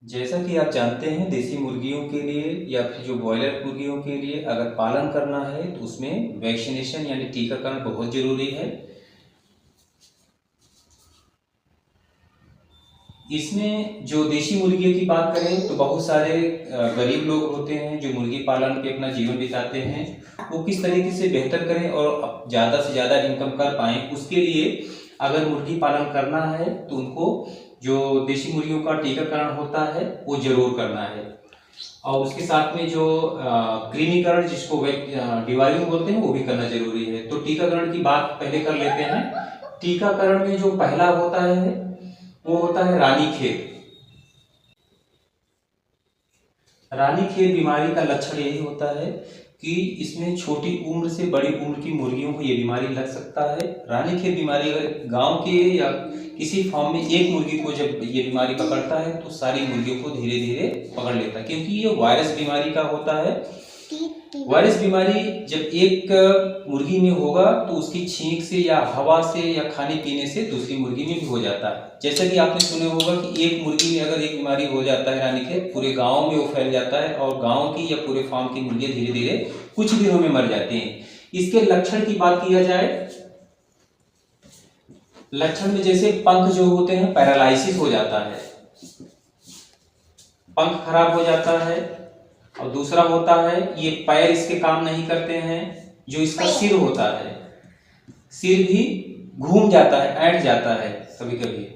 जैसा कि आप जानते हैं देसी मुर्गियों के लिए या फिर जो ब्रॉयलर मुर्गियों के लिए अगर पालन करना है तो उसमें वैक्सीनेशन यानी टीकाकरण बहुत ज़रूरी है। इसमें जो देसी मुर्गियों की बात करें तो बहुत सारे गरीब लोग होते हैं जो मुर्गी पालन पे अपना जीवन बिताते हैं। वो किस तरीके से बेहतर करें और ज़्यादा से ज़्यादा इनकम कर पाएँ, उसके लिए अगर मुर्गी पालन करना है तो उनको जो देसी मुर्गियों का टीकाकरण होता है वो ज़रूर करना है। और उसके साथ में जो कृमिकरण जिसको डिवार्मिंग बोलते हैं वो भी करना जरूरी है। तो टीकाकरण की बात पहले कर लेते हैं। टीकाकरण में जो पहला होता है वो होता है रानीखेत। रानीखेत बीमारी का लक्षण यही होता है कि इसमें छोटी उम्र से बड़ी उम्र की मुर्गियों को ये बीमारी लग सकता है। रानीखेत बीमारी अगर गांव के या किसी फार्म में एक मुर्गी को जब ये बीमारी पकड़ता है तो सारी मुर्गियों को धीरे धीरे पकड़ लेता है, क्योंकि ये वायरस बीमारी का होता है। वायरस बीमारी जब एक मुर्गी में होगा तो उसकी छींक से या हवा से या खाने पीने से दूसरी मुर्गी में भी हो जाता है। जैसा कि आपने सुने होगा कि एक मुर्गी में अगर एक बीमारी हो जाता है रानीखेत, पूरे गांव में वो फैल जाता है और गांव की या पूरे फार्म की मुर्गियां धीरे धीरे कुछ दिनों में मर जाती हैं। इसके लक्षण की बात किया जाए, लक्षण में जैसे पंख जो होते हैं पैरालाइसिस हो जाता है, पंख खराब हो जाता है। और दूसरा होता है ये पैर इसके काम नहीं करते हैं। जो इसका सिर होता है, सिर भी घूम जाता है, ऐंठ जाता है कभी कभी।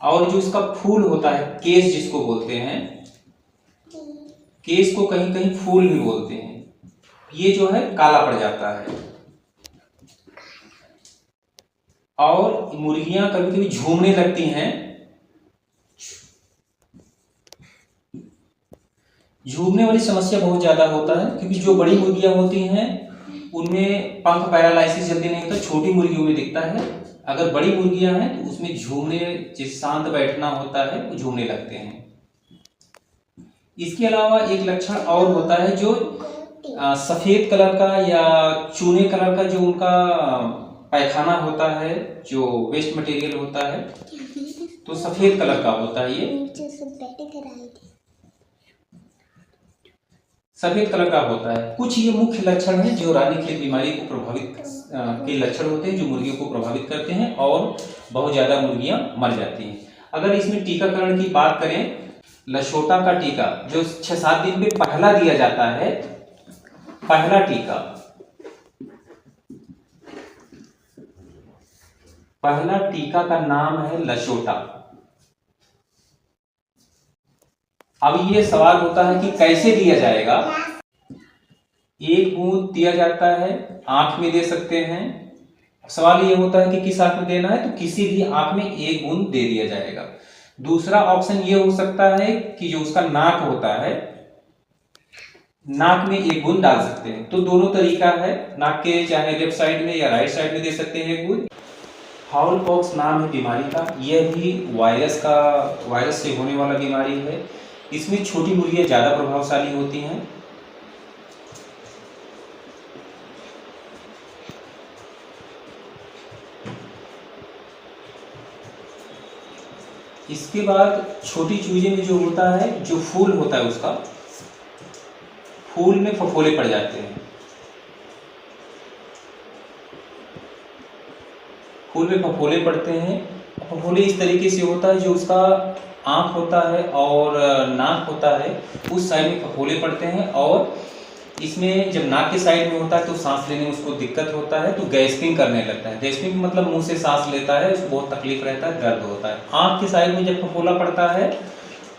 और जो इसका फूल होता है, केस जिसको बोलते हैं, केस को कहीं कहीं फूल भी बोलते हैं, ये जो है काला पड़ जाता है। और मुर्गियां कभी कभी झूमने लगती हैं। झूमने वाली समस्या बहुत ज्यादा होता है, क्योंकि जो बड़ी मुर्गियां होती हैं उनमें पंख पैरालाइसिस जल्दी नहीं होता, छोटी मुर्गियों में दिखता है। अगर बड़ी मुर्गियां हैं तो उसमें झूमने, जिस शांत बैठना होता है वो झूमने लगते हैं। इसके अलावा एक लक्षण और होता है जो सफेद कलर का या चूने कलर का जो उनका पैखाना होता है, जो वेस्ट मटेरियल होता है, तो सफेद कलर का होता है। ये सफेद कलर का होता है। कुछ ये मुख्य लक्षण हैं जो रानीखेत बीमारी को प्रभावित के लक्षण होते हैं, जो मुर्गियों को प्रभावित करते हैं और बहुत ज्यादा मुर्गियां मर जाती हैं। अगर इसमें टीकाकरण की बात करें, लसोटा का टीका जो 6-7 दिन में पहला दिया जाता है, पहला टीका, पहला टीका का नाम है लसोटा। अब ये सवाल होता है कि कैसे दिया जाएगा। एक बूंद दिया जाता है, आंख में दे सकते हैं। सवाल ये होता है कि किस आंख में देना है, तो किसी भी आंख में एक बूंद दे दिया जाएगा। दूसरा ऑप्शन ये हो सकता है कि जो उसका नाक होता है, नाक में एक बूंद डाल सकते हैं। तो दोनों तरीका है, नाक के चाहे लेफ्ट साइड में या राइट साइड में दे सकते हैं एक बूंद। फाउल पॉक्स नाम है बीमारी का, यह भी वायरस से होने वाला बीमारी है। इसमें छोटी मुर्गियां ज्यादा प्रभावशाली होती हैं। इसके बाद छोटी चूजे में जो होता है, जो फूल होता है उसका, फूल में फफोले पड़ जाते हैं। फूल में फफोले पड़ते हैं। फफोले इस तरीके से होता है, जो उसका आंख होता है और नाक होता है उस साइड में फफोले पड़ते हैं। और इसमें जब नाक के साइड में होता है तो सांस लेने में उसको दिक्कत होता है, तो गैस्पिंग करने लगता है। गैस्पिंग मतलब मुंह से सांस लेता है, उसको बहुत तकलीफ रहता है, दर्द होता है। आंख के साइड में जब फफोला पड़ता है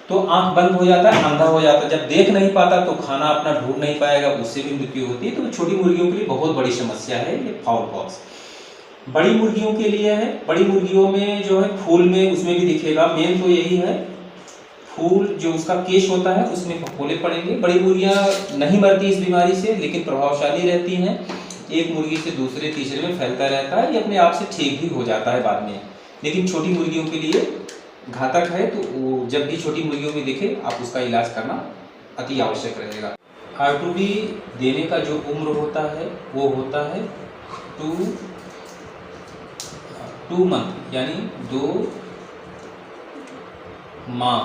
तो आंख बंद हो जाता है, अंधा हो जाता है। जब देख नहीं पाता तो खाना अपना ढूंढ नहीं पाएगा, उससे भी मृत्यु होती है। तो छोटी मुर्गियों के लिए बहुत बड़ी समस्या है ये फाउल पॉक्स। बड़ी मुर्गियों के लिए है, बड़ी मुर्गियों में जो है फूल में उसमें भी दिखेगा। मेन तो यही है, फूल जो उसका केश होता है उसमें फफोले पड़ेंगे। बड़ी मुर्गियां नहीं मरती इस बीमारी से, लेकिन प्रभावशाली रहती हैं। एक मुर्गी से दूसरे तीसरे में फैलता रहता है, ये अपने आप से ठीक भी हो जाता है बाद में, लेकिन छोटी मुर्गियों के लिए घातक है। तो जब भी छोटी मुर्गियों में दिखे आप उसका इलाज करना अति आवश्यक रहेगा। R2D देने का जो उम्र होता है वो होता है 2 मंथ, यानी 2 माह।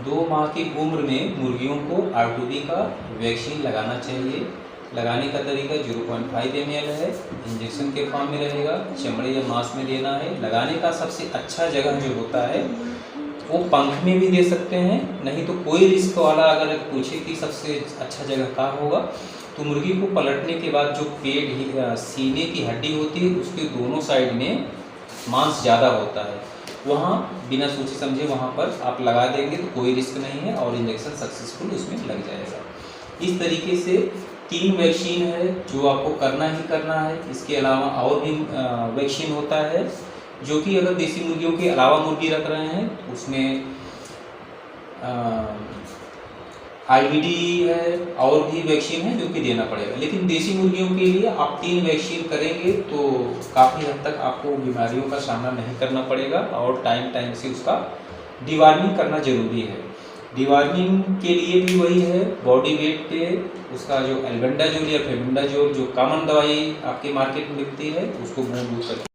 2 माह की उम्र में मुर्गियों को R2D का वैक्सीन लगाना चाहिए। लगाने का तरीका 0.5 ml है, इंजेक्शन के फॉर्म में रहेगा, चमड़े या मांस में देना है। लगाने का सबसे अच्छा जगह जो होता है वो पंख में भी दे सकते हैं, नहीं तो कोई रिस्क वाला अगर पूछे कि सबसे अच्छा जगह कहाँ होगा, तो मुर्गी को पलटने के बाद जो पेट सीने की हड्डी होती है उसके दोनों साइड में मांस ज़्यादा होता है, वहाँ बिना सोचे समझे वहाँ पर आप लगा देंगे तो कोई रिस्क नहीं है और इंजेक्शन सक्सेसफुल उसमें लग जाएगा। इस तरीके से 3 वैक्सीन है जो आपको करना ही करना है। इसके अलावा और भी वैक्सीन होता है जो कि अगर देसी मुर्गियों के अलावा मुर्गी रख रहे हैं तो उसमें IVD है और भी वैक्सीन है जो कि देना पड़ेगा। लेकिन देसी मुर्गियों के लिए आप 3 वैक्सीन करेंगे तो काफ़ी हद तक आपको बीमारियों का सामना नहीं करना पड़ेगा और टाइम से उसका डिवार्मिंग करना जरूरी है। डिवार्मिंग के लिए भी वही है, बॉडी वेट पे उसका जो एल्बेंडाजोल या फेबुंडाजोल जो कॉमन दवाई आपके मार्केट में मिलती है उसको बूंद करके